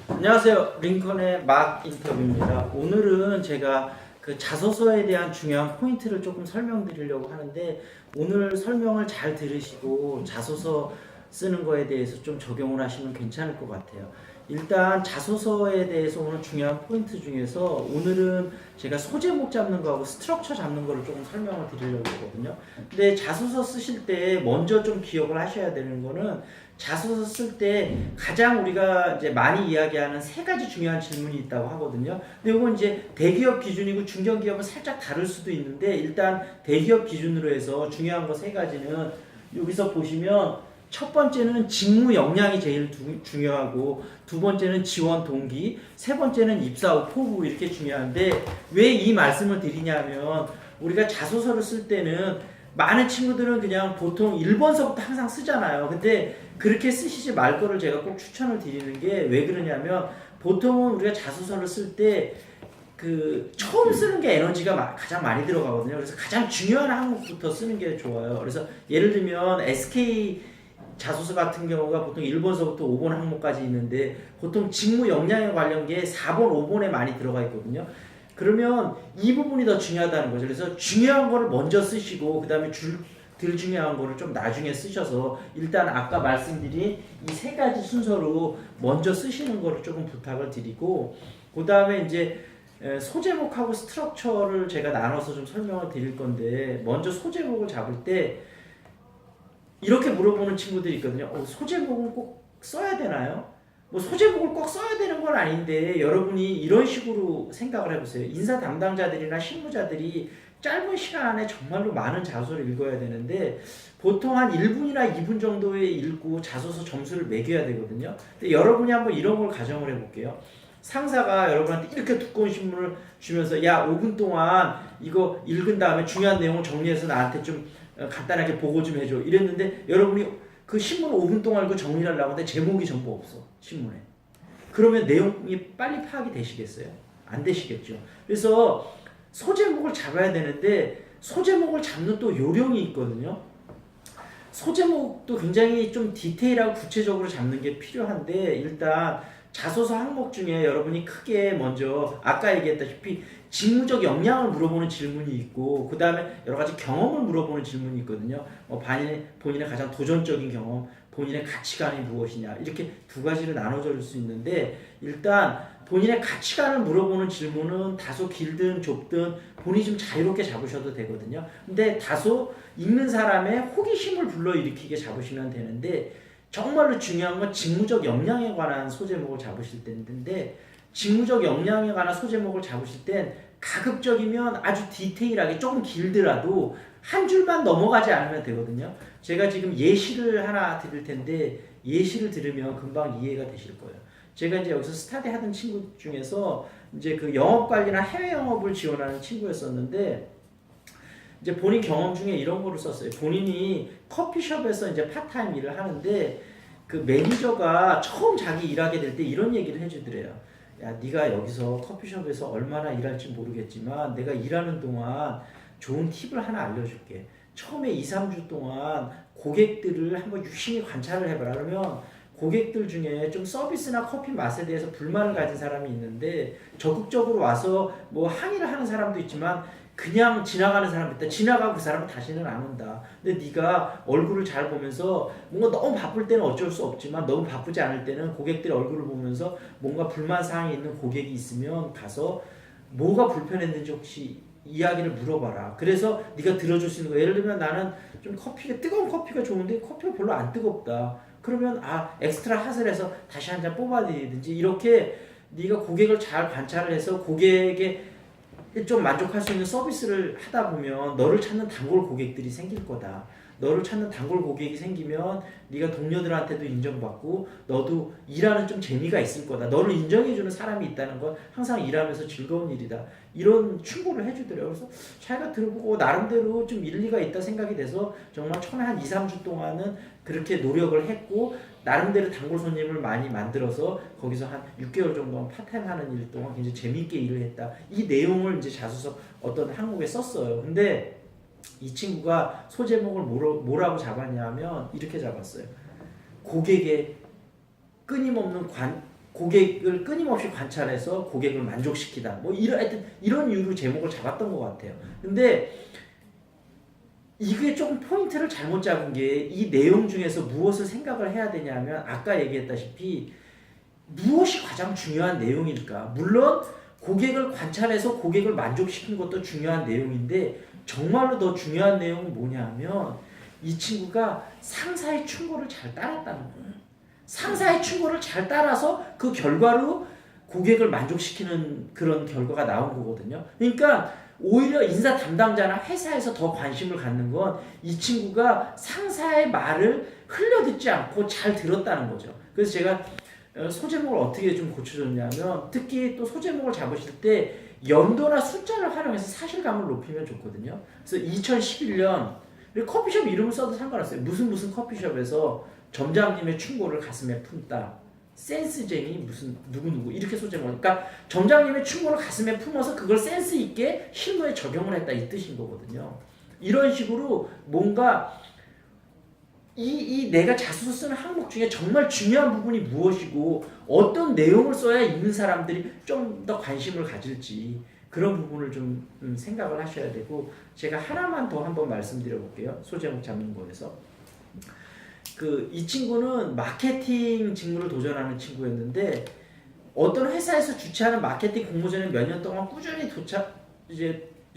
안녕하세요. 링컨의 막 인터뷰입니다. 오늘은 제가 그 자소서에 대한 중요한 포인트를 조금 설명드리려고 하는데, 오늘 설명을 잘 들으시고 자소서 쓰는 거에 대해서 좀 적용을 하시면 괜찮을 것 같아요. 일단 자소서에 대해서 오늘 중요한 포인트 중에서 오늘은 제가 소제목 잡는 거하고 스트럭처 잡는 거를 조금 설명을 드리려고 하거든요. 근데 자소서 쓰실 때 먼저 좀 기억을 하셔야 되는 거는, 자소서 쓸 때 가장 우리가 이제 많이 이야기하는 세 가지 중요한 질문이 있다고 하거든요. 근데 이건 이제 대기업 기준이고 중견기업은 살짝 다를 수도 있는데, 일단 대기업 기준으로 해서 중요한 거 세 가지는 여기서 보시면, 첫 번째는 직무 역량이 제일 중요하고, 두 번째는 지원 동기, 세 번째는 입사 후 포부, 이렇게 중요한데, 왜 이 말씀을 드리냐면, 우리가 자소서를 쓸 때는 많은 친구들은 그냥 보통 1번서부터 항상 쓰잖아요. 근데 그렇게 쓰시지 말 거를 제가 꼭 추천을 드리는 게, 왜 그러냐면, 보통은 우리가 자소서를 쓸 때 그 처음 쓰는 게 에너지가 가장 많이 들어가거든요. 그래서 가장 중요한 항목부터 쓰는 게 좋아요. 그래서 예를 들면 SK 자소서 같은 경우가 보통 1번서부터 5번 항목까지 있는데, 보통 직무 역량에 관련 게 4번, 5번에 많이 들어가 있거든요. 그러면 이 부분이 더 중요하다는 거죠. 그래서 중요한 거를 먼저 쓰시고, 그 다음에 덜 중요한 거를 좀 나중에 쓰셔서, 일단 아까 말씀드린 이 세 가지 순서로 먼저 쓰시는 거를 조금 부탁을 드리고, 그 다음에 이제 소제목하고 스트럭처를 제가 나눠서 좀 설명을 드릴 건데, 먼저 소제목을 잡을 때 이렇게 물어보는 친구들이 있거든요. 소제목은 꼭 써야 되나요? 뭐 소제목을 꼭 써야 되는 건 아닌데, 여러분이 이런 식으로 생각을 해보세요. 인사 담당자들이나 실무자들이 짧은 시간 안에 정말로 많은 자소서를 읽어야 되는데, 보통 한 1분이나 2분 정도에 읽고 자소서 점수를 매겨야 되거든요. 근데 여러분이 한번 이런 걸 가정을 해볼게요. 상사가 여러분한테 이렇게 두꺼운 신문을 주면서, 야, 5분 동안 이거 읽은 다음에 중요한 내용을 정리해서 나한테 좀 간단하게 보고 좀 해줘, 이랬는데, 여러분이 그 신문을 5분 동안 읽고 정리를 하려고 하는데 제목이 전부 없어, 신문에. 그러면 내용이 빨리 파악이 되시겠어요? 안 되시겠죠. 그래서 소제목을 잡아야 되는데, 소제목을 잡는 또 요령이 있거든요. 소제목도 굉장히 좀 디테일하고 구체적으로 잡는 게 필요한데, 일단 자소서 항목 중에 여러분이 크게 먼저 아까 얘기했다시피 직무적 역량을 물어보는 질문이 있고, 그 다음에 여러 가지 경험을 물어보는 질문이 있거든요. 본인의 가장 도전적인 경험, 본인의 가치관이 무엇이냐, 이렇게 두 가지로 나눠질 수 있는데, 일단 본인의 가치관을 물어보는 질문은 다소 길든 좁든 본인이 좀 자유롭게 잡으셔도 되거든요. 근데 다소 읽는 사람의 호기심을 불러일으키게 잡으시면 되는데, 정말로 중요한 건 직무적 역량에 관한 소제목을 잡으실 텐데, 직무적 역량에 관한 소제목을 잡으실 땐 가급적이면 아주 디테일하게, 조금 길더라도 한 줄만 넘어가지 않으면 되거든요. 제가 지금 예시를 하나 드릴 텐데, 예시를 들으면 금방 이해가 되실 거예요. 제가 이제 여기서 스타디 하던 친구 중에서 이제 그 영업 관리나 해외 영업을 지원하는 친구였었는데, 이제 본인 경험 중에 이런 거를 썼어요. 본인이 커피숍에서 이제 파타임 일을 하는데, 그 매니저가 처음 자기 일하게 될 때 이런 얘기를 해주더래요. 야, 네가 여기서 커피숍에서 얼마나 일할지 모르겠지만 내가 일하는 동안 좋은 팁을 하나 알려줄게. 처음에 2, 3주 동안 고객들을 한번 유심히 관찰을 해봐라. 그러면 고객들 중에 좀 서비스나 커피 맛에 대해서 불만을 가진 사람이 있는데, 적극적으로 와서 뭐 항의를 하는 사람도 있지만, 그냥 지나가는 사람도 있다. 지나가고 그 사람은 다시는 안 온다. 근데 네가 얼굴을 잘 보면서, 뭔가 너무 바쁠 때는 어쩔 수 없지만 너무 바쁘지 않을 때는 고객들의 얼굴을 보면서 뭔가 불만사항이 있는 고객이 있으면 가서 뭐가 불편했는지 혹시 이야기를 물어봐라. 그래서 네가 들어줄 수 있는 거, 예를 들면 나는 좀 뜨거운 커피가 좋은데 커피가 별로 안 뜨겁다. 그러면 엑스트라 핫을 해서 다시 한 잔 뽑아드리든지, 이렇게 네가 고객을 잘 관찰을 해서 고객의 좀 만족할 수 있는 서비스를 하다 보면 너를 찾는 단골 고객들이 생길 거다. 너를 찾는 단골 고객이 생기면 네가 동료들한테도 인정받고 너도 일하는 좀 재미가 있을 거다. 너를 인정해주는 사람이 있다는 건 항상 일하면서 즐거운 일이다. 이런 충고를 해주더래요. 그래서 자기가 들어보고 나름대로 좀 일리가 있다 생각이 돼서, 정말 처음에 한 2, 3주 동안은 그렇게 노력을 했고, 나름대로 단골 손님을 많이 만들어서 거기서 한 6개월 정도 파타임 하는 일 동안 굉장히 재미있게 일을 했다. 이 내용을 이제 자소서 어떤 항목에 썼어요. 근데 이 친구가 소제목을 뭐라고 잡았냐면 이렇게 잡았어요. 고객의 끊임없는 고객을 끊임없이 관찰해서 고객을 만족시키다. 뭐 하여튼 이런 이유로 제목을 잡았던 것 같아요. 근데 이게 조금 포인트를 잘못 잡은 게 이 내용 중에서 무엇을 생각을 해야 되냐면 아까 얘기했다시피 무엇이 가장 중요한 내용일까? 물론 고객을 관찰해서 고객을 만족시키는 것도 중요한 내용인데 정말로 더 중요한 내용은 뭐냐면 이 친구가 상사의 충고를 잘 따랐다는 거예요. 상사의 충고를 잘 따라서 그 결과로 고객을 만족시키는 그런 결과가 나온 거거든요. 그러니까 오히려 인사 담당자나 회사에서 더 관심을 갖는 건 이 친구가 상사의 말을 흘려듣지 않고 잘 들었다는 거죠. 그래서 제가 소제목을 어떻게 좀 고쳐줬냐면 특히 또 소제목을 잡으실 때 연도나 숫자를 활용해서 사실감을 높이면 좋거든요. 그래서 2011년 커피숍 이름을 써도 상관없어요. 무슨 커피숍에서 점장님의 충고를 가슴에 품다. 센스쟁이 무슨 누구누구 이렇게 소제목. 그러니까 점장님의 충고를 가슴에 품어서 그걸 센스 있게 실무에 적용을 했다 이 뜻인 거거든요. 이런 식으로 뭔가 이 내가 자소서 쓰는 항목 중에 정말 중요한 부분이 무엇이고 어떤 내용을 써야 읽는 사람들이 좀 더 관심을 가질지 그런 부분을 좀 생각을 하셔야 되고 제가 하나만 더 한번 말씀드려 볼게요. 소제목 잡는 거에서 이 친구는 마케팅 직무를 도전하는 친구였는데 어떤 회사에서 주최하는 마케팅 공모전에 몇 년 동안 꾸준히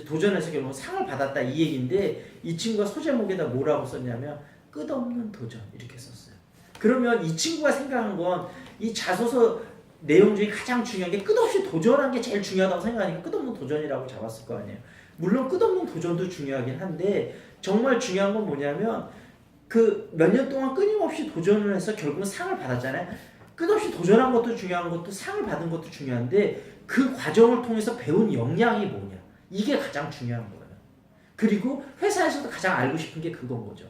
도전해서 결국 상을 받았다 이 얘기인데 이 친구가 소제목에다 뭐라고 썼냐면 끝없는 도전 이렇게 썼어요. 그러면 이 친구가 생각한 건 이 자소서 내용 중에 가장 중요한 게 끝없이 도전한 게 제일 중요하다고 생각하니까 끝없는 도전이라고 잡았을 거 아니에요. 물론 끝없는 도전도 중요하긴 한데 정말 중요한 건 뭐냐면 그 몇 년 동안 끊임없이 도전을 해서 결국은 상을 받았잖아요. 끝없이 도전한 것도 중요한 것도 상을 받은 것도 중요한데 그 과정을 통해서 배운 역량이 뭐냐 이게 가장 중요한 거예요. 그리고 회사에서도 가장 알고 싶은 게 그건 거죠.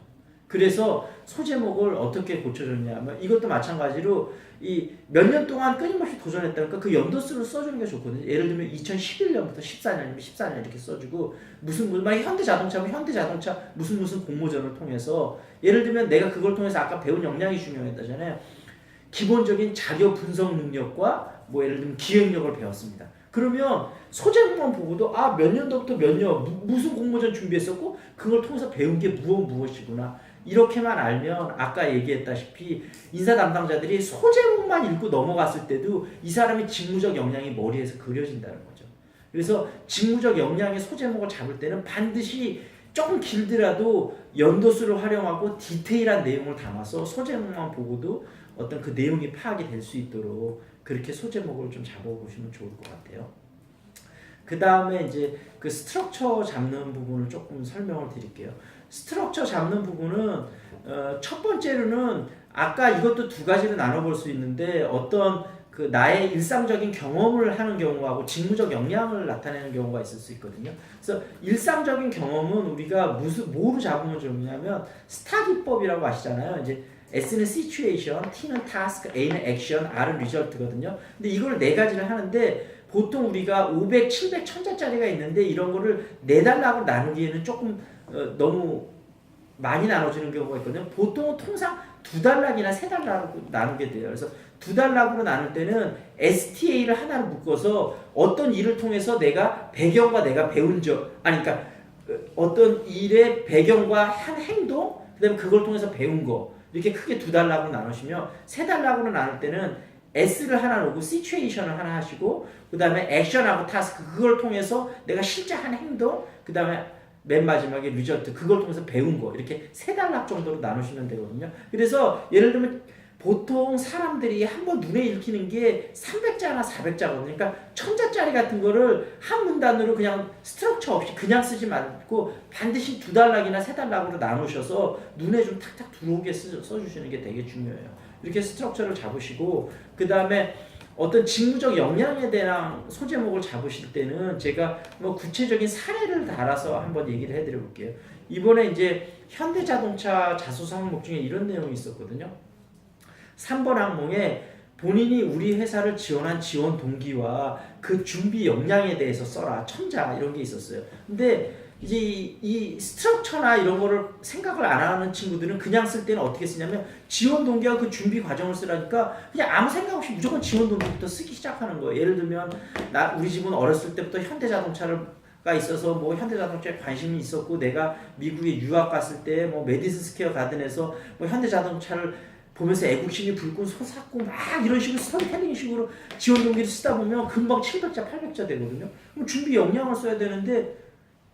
그래서 소제목을 어떻게 고쳐줬냐면 이것도 마찬가지로 이 몇 년 동안 끊임없이 도전했다니까 그 연도수를 써주는 게 좋거든요. 예를 들면 2011년부터 14년이면 14년 이렇게 써주고 무슨 막 현대자동차면 현대자동차 무슨 공모전을 통해서 예를 들면 내가 그걸 통해서 아까 배운 역량이 중요했다잖아요. 기본적인 자료 분석 능력과 뭐 예를 들면 기획력을 배웠습니다. 그러면 소제목만 보고도 몇 년도부터 몇 년 무슨 공모전 준비했었고 그걸 통해서 배운 게 무엇이구나 이렇게만 알면 아까 얘기했다시피 인사 담당자들이 소제목만 읽고 넘어갔을 때도 이 사람의 직무적 역량이 머리에서 그려진다는 거죠. 그래서 직무적 역량의 소제목을 잡을 때는 반드시 조금 길더라도 연도수를 활용하고 디테일한 내용을 담아서 소제목만 보고도 어떤 그 내용이 파악이 될 수 있도록 그렇게 소제목을 좀 잡아보시면 좋을 것 같아요. 그 다음에 이제 그 스트럭처 잡는 부분을 조금 설명을 드릴게요. 스트럭처 잡는 부분은 첫 번째로는 아까 이것도 두 가지로 나눠볼 수 있는데 어떤 그 나의 일상적인 경험을 하는 경우하고 직무적 역량을 나타내는 경우가 있을 수 있거든요. 그래서 일상적인 경험은 우리가 뭐로 잡으면 좋냐면 스타 기법이라고 아시잖아요. 이제 S는 situation, T는 task, A는 action, R은 result거든요. 근데 이걸 네 가지를 하는데 보통 우리가 500, 700, 1000자짜리가 있는데 이런 거를 4달락으로 나누기에는 조금 너무 많이 나눠지는 경우가 있거든요. 보통은 통상 2달락이나 3달락으로 나누게 돼요. 그래서 2달락으로 나눌 때는 STA를 하나로 묶어서 어떤 일을 통해서 내가 배경과 내가 배운 그러니까 어떤 일의 배경과 한 행동, 그 다음에 그걸 통해서 배운 거 이렇게 크게 2달락으로 나누시면 3달락으로 나눌 때는 S를 하나 놓고 시츄에이션을 하나 하시고 그 다음에 액션하고 타스크 그걸 통해서 내가 실제 한 행동 그 다음에 맨 마지막에 리저트 그걸 통해서 배운 거 이렇게 3단락 정도로 나누시면 되거든요. 그래서 예를 들면 보통 사람들이 한번 눈에 읽히는 게 300자나 400자거든요. 그러니까 1000자짜리 같은 거를 한 문단으로 그냥 스트럭처 없이 그냥 쓰지 말고 반드시 2단락이나 3단락으로 나누셔서 눈에 좀 탁탁 들어오게 써주시는 게 되게 중요해요. 이렇게 스트럭처를 잡으시고 그 다음에 어떤 직무적 역량에 대한 소제목을 잡으실 때는 제가 뭐 구체적인 사례를 달아서 한번 얘기를 해드려 볼게요. 이번에 이제 현대자동차 자소서 항목 중에 이런 내용이 있었거든요. 3번 항목에 본인이 우리 회사를 지원한 지원 동기와 그 준비 역량에 대해서 써라. 첨자 이런 게 있었어요. 근데 이제 이 스트럭처나 이런 거를 생각을 안 하는 친구들은 그냥 쓸 때는 어떻게 쓰냐면 지원 동기와 그 준비 과정을 쓰라니까 그냥 아무 생각 없이 무조건 지원 동기부터 쓰기 시작하는 거예요. 예를 들면 우리 집은 어렸을 때부터 현대자동차가 있어서 뭐 현대자동차에 관심이 있었고 내가 미국에 유학 갔을 때 뭐 메디슨 스퀘어 가든에서 뭐 현대자동차를 보면서 애국심이 불끈 솟았고 막 이런 식으로 스토리텔링 식으로 지원 동기를 쓰다 보면 금방 700자 800자 되거든요. 그럼 준비 역량을 써야 되는데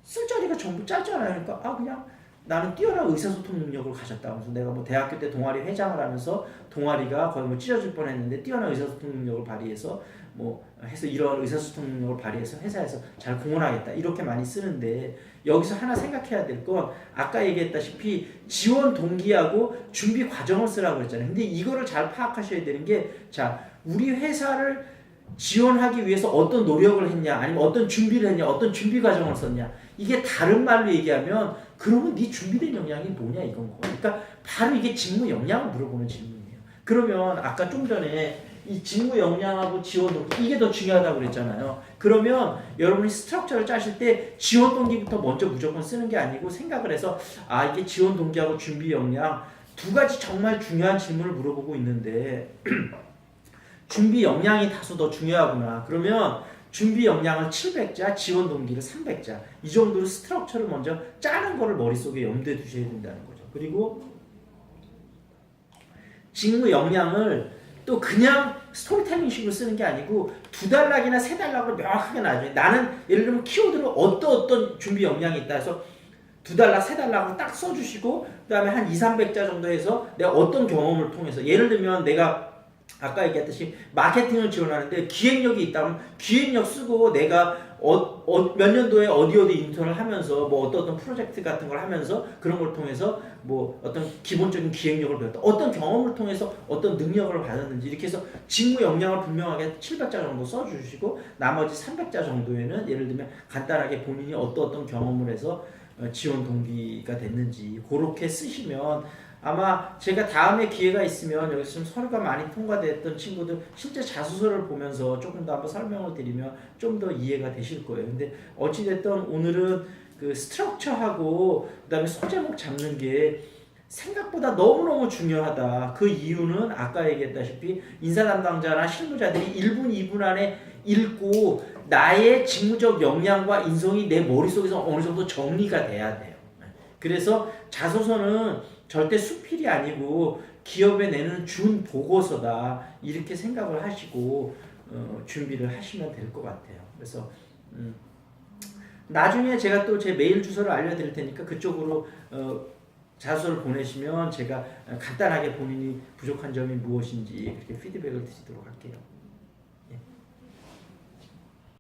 쓸 자리가 전부 짧잖아요. 그러니까 그냥 나는 뛰어난 의사소통 능력을 가졌다. 그래서 내가 뭐 대학교 때 동아리 회장을 하면서 동아리가 거의 뭐 찢어질 뻔했는데 뛰어난 의사소통 능력을 발휘해서 뭐 해서 이런 의사소통 능력을 발휘해서 회사에서 잘 공헌하겠다. 이렇게 많이 쓰는데 여기서 하나 생각해야 될 건 아까 얘기했다시피 지원 동기하고 준비 과정을 쓰라고 그랬잖아요. 근데 이거를 잘 파악하셔야 되는 게 우리 회사를 지원하기 위해서 어떤 노력을 했냐 아니면 어떤 준비를 했냐 어떤 준비 과정을 썼냐 이게 다른 말로 얘기하면 그러면 네 준비된 역량이 뭐냐 이건 거. 그러니까 바로 이게 직무 역량을 물어보는 질문이에요. 그러면 아까 좀 전에 이 직무 역량하고 지원 동기 이게 더 중요하다고 그랬잖아요. 그러면 여러분이 스트럭처를 짜실 때 지원 동기부터 먼저 무조건 쓰는 게 아니고 생각을 해서 이게 지원 동기하고 준비 역량 두 가지 정말 중요한 질문을 물어보고 있는데 준비 역량이 다소 더 중요하구나. 그러면 준비 역량을 700자, 지원 동기를 300자 이 정도로 스트럭처를 먼저 짜는 거를 머릿속에 염두에 두셔야 된다는 거죠. 그리고 직무 역량을 또 그냥 스토리텔링식으로 쓰는 게 아니고 2단락이나 3단락을 명확하게 놔줘요. 나는 예를 들면 키워드로 어떤 준비 역량이 있다 해서 2단락, 3단락을 딱 써주시고 그 다음에 한 200, 300자 정도 해서 내가 어떤 경험을 통해서 예를 들면 내가 아까 얘기했듯이 마케팅을 지원하는데 기획력이 있다면 기획력 쓰고 내가 몇 년도에 어디 인턴을 하면서 뭐 어떤 프로젝트 같은 걸 하면서 그런 걸 통해서 뭐 어떤 기본적인 기획력을 배웠다. 어떤 경험을 통해서 어떤 능력을 받았는지 이렇게 해서 직무 역량을 분명하게 700자 정도 써주시고 나머지 300자 정도에는 예를 들면 간단하게 본인이 어떤 경험을 해서 지원 동기가 됐는지 그렇게 쓰시면 아마 제가 다음에 기회가 있으면 여기서 좀 서류가 많이 통과됐던 친구들 실제 자소서를 보면서 조금 더 한번 설명을 드리면 좀 더 이해가 되실 거예요. 근데 어찌됐든 오늘은 그 스트럭처하고 그 다음에 소제목 잡는 게 생각보다 너무너무 중요하다. 그 이유는 아까 얘기했다시피 인사 담당자나 실무자들이 1분, 2분 안에 읽고 나의 직무적 역량과 인성이 내 머릿속에서 어느 정도 정리가 돼야 돼요. 그래서 자소서는 절대 수필이 아니고 기업에 내는 준 보고서다 이렇게 생각을 하시고 준비를 하시면 될 것 같아요. 그래서 나중에 제가 또 제 메일 주소를 알려드릴 테니까 그쪽으로 자소서를 보내시면 제가 간단하게 본인이 부족한 점이 무엇인지 그렇게 피드백을 드리도록 할게요.